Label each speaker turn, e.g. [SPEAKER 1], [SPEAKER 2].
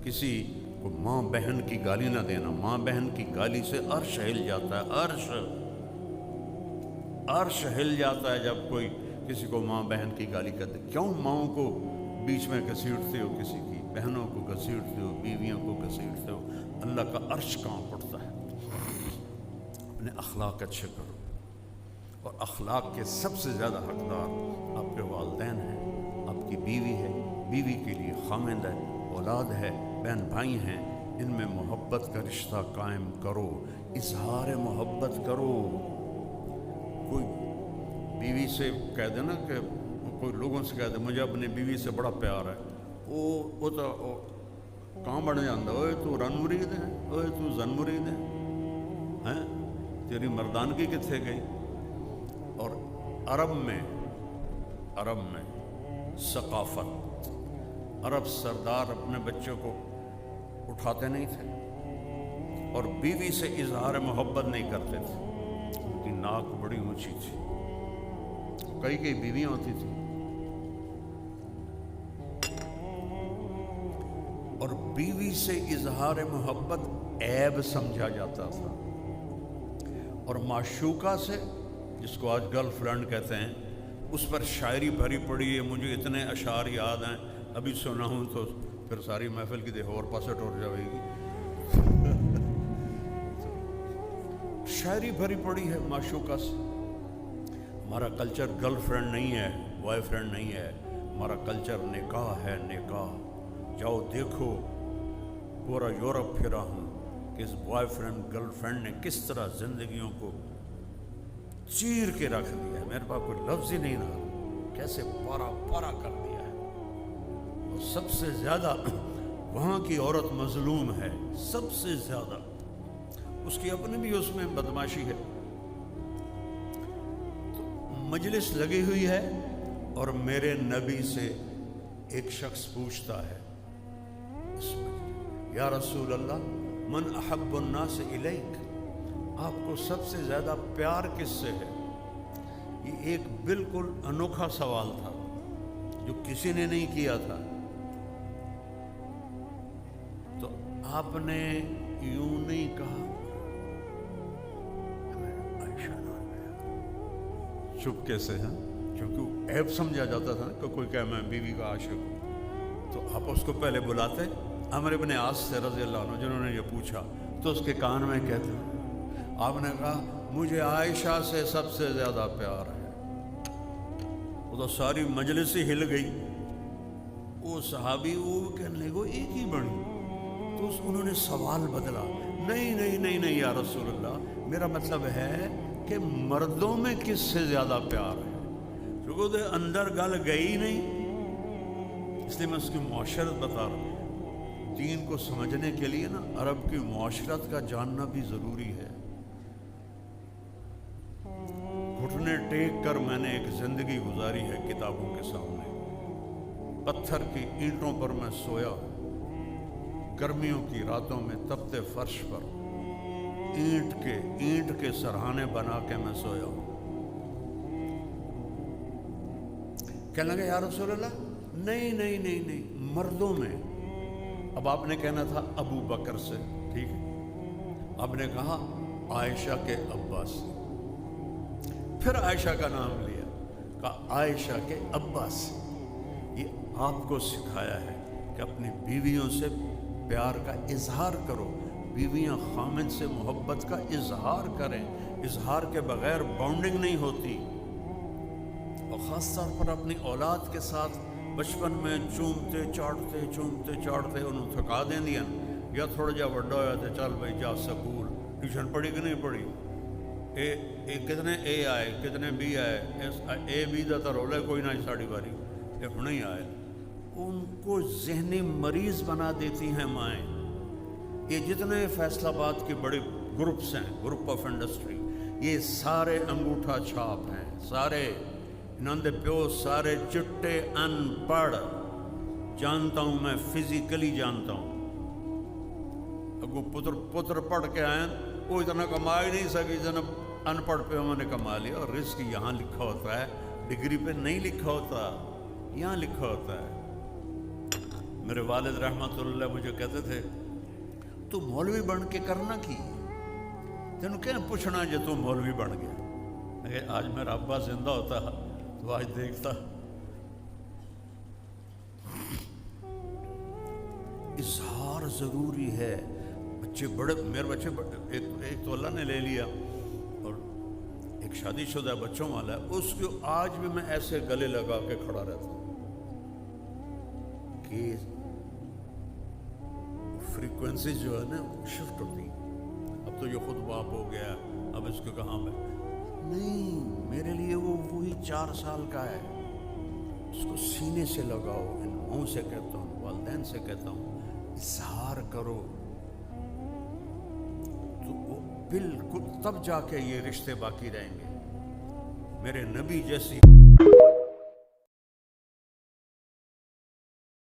[SPEAKER 1] کسی کو ماں بہن کی گالی نہ دینا. ماں بہن کی گالی سے عرش ہل جاتا ہے. عرش ہل جاتا ہے جب کوئی کسی کو ماں بہن کی گالی کرتے. کیوں ماؤں کو بیچ میں گھسیٹتے ہو, کسی کی بہنوں کو گھسیٹتے ہو, بیویوں کو گھسیٹتے ہو؟ اللہ کا عرش کہاں پڑتا ہے؟ اپنے اخلاق اچھے کرو. اور اخلاق کے سب سے زیادہ حقدار آپ کے والدین ہیں, آپ کی بیوی ہے, بیوی کے لیے خامند ہے, اولاد ہے, بہن بھائی ہیں. ان میں محبت کا رشتہ قائم کرو, اظہار محبت کرو. کوئی بیوی سے کہہ دے نا کہ کوئی لوگوں سے کہہ دے مجھے اپنی بیوی سے بڑا پیار ہے, وہ تو کہاں بڑھ جاتا, اوے تو رن مرید ہے, اوے تو زن مرید ہے, تیری مردانگی کتنے گئی؟ اور عرب میں ثقافت, عرب سردار اپنے بچوں کو اٹھاتے نہیں تھے اور بیوی سے اظہار محبت نہیں کرتے تھے. ان کی ناک بڑی اونچی تھی, کئی بیویاں ہوتی تھیں, اور بیوی سے اظہار محبت عیب سمجھا جاتا تھا. اور معشوقہ سے, جس کو آج گرل فرینڈ کہتے ہیں, اس پر شاعری بھری پڑی ہے. مجھے اتنے اشعار یاد ہیں, ابھی سنا ہوں تو پھر ساری محفل کی دیکھو اور پاسے ٹوٹ جائے گی. شاعری بھری پڑی ہے معشوقہ سے. ہمارا کلچر گرل فرینڈ نہیں ہے, بوائے فرینڈ نہیں ہے. ہمارا کلچر نکاح ہے, نکاح. جاؤ دیکھو, پورا یورپ پھرا ہوں کہ اس بوائے فرینڈ گرل فرینڈ نے کس طرح زندگیوں کو چیر کے رکھ دیا ہے. میرے پاس کوئی لفظ ہی نہیں رہا, کیسے پارا پارا کر دیا ہے. اور سب سے زیادہ وہاں کی عورت مظلوم ہے, سب سے زیادہ. اس کی اپنی بھی اس میں بدماشی ہے. تو مجلس لگی ہوئی ہے اور میرے نبی سے ایک شخص پوچھتا ہے اس میں, یا رسول اللہ من احب الناس الیک, آپ کو سب سے زیادہ پیار کس سے ہے؟ یہ ایک بالکل انوکھا سوال تھا جو کسی نے نہیں کیا تھا. تو آپ نے یوں نہیں کہا, چپکے سے, کیونکہ عیب سمجھا جاتا تھا کہ کوئی کہے میں بیوی کا عاشق ہوں. تو آپ اس کو پہلے بلاتے عمرو بن عاص سے رضی اللہ عنہ, جنہوں نے یہ پوچھا, تو اس کے کان میں کہتے, آپ نے کہا مجھے عائشہ سے سب سے زیادہ پیار ہے. وہ تو ساری مجلس ہی ہل گئی. وہ صحابی وہ کہنے لگے ایک ہی بڑی. تو انہوں نے سوال بدلا, نہیں یا رسول اللہ, میرا مطلب ہے کہ مردوں میں کس سے زیادہ پیار ہے. کیونکہ اندر گل گئی نہیں, اس لیے میں اس کی معاشرت بتا رہا ہوں. دین کو سمجھنے کے لیے نا عرب کی معاشرت کا جاننا بھی ضروری ہے. گھٹنے ٹیک کر میں نے ایک زندگی گزاری ہے کتابوں کے سامنے. پتھر کی اینٹوں پر میں سویا, گرمیوں کی راتوں میں تپتے فرش پر اینٹ کے سرہانے بنا کے میں سویا ہوں. کہنے لگے یا رسول اللہ نہیں مردوں میں. اب آپ نے کہنا تھا ابو بکر سے, ٹھیک ہے, آپ نے کہا عائشہ کے ابا سے, پھر عائشہ کا نام لیا, کہا عائشہ کے ابا سے. یہ آپ کو سکھایا ہے کہ اپنی بیویوں سے پیار کا اظہار کرو. بیویاں خامد سے محبت کا اظہار کریں. اظہار کے بغیر بانڈنگ نہیں ہوتی. اور خاص طور پر اپنی اولاد کے ساتھ بچپن میں چومتے چاڑتے انہوں تھکا دیں دیا, یا تھوڑا جا وڈا ہوا تو چل بھائی جا سکول, ٹیوشن پڑھی کہ نہیں پڑھی, کتنے اے آئے کتنے بی آئے, اے بی دا تو رولے کوئی نہ ساڑی باری, یہ ہوں نہیں آئے. ان کو ذہنی مریض بنا دیتی ہیں مائیں. یہ جتنے فیصل آباد کے بڑے گروپس ہیں, گروپ آف انڈسٹری, یہ سارے انگوٹھا چھاپ ہیں, سارے انہوں دے پیو سارے چٹے ان پڑھ. جانتا ہوں میں, فزیکلی جانتا ہوں. اگو پتر پڑھ کے آئے, وہ اتنا کما ہی نہیں سکی جتنا ان پڑھ پہ ہم نے کما لیا. اور رزق یہاں لکھا ہوتا ہے, ڈگری پہ نہیں لکھا ہوتا, یہاں لکھا ہوتا ہے. میرے والد رحمت اللہ مجھے کہتے تھے تو مولوی بن کے کرنا کی تینوں کیا پوچھنا جے تو مولوی بن گیا. آج میرا ابا زندہ ہوتا تو آج دیکھتا. اظہار ضروری ہے. بچے بڑے، میرے بچے ایک تو اللہ نے لے لیا اور ایک شادی شدہ بچوں والا ہے، اس کو آج بھی میں ایسے گلے لگا کے کھڑا رہتا ہوں کہ فریکوینسی جو ہے نا شفٹ ہوتی. اب تو یہ خود باپ ہو گیا، اب اس کو کہاں میں نہیں، میرے لیے وہ وہی 4 سال کا ہے. اس کو سینے سے لگاؤ. ان منہ سے کہتا ہوں، والدین سے کہتا ہوں، اظہار کرو تو وہ بالکل تب جا کے یہ رشتے باقی رہیں گے. میرے نبی جیسی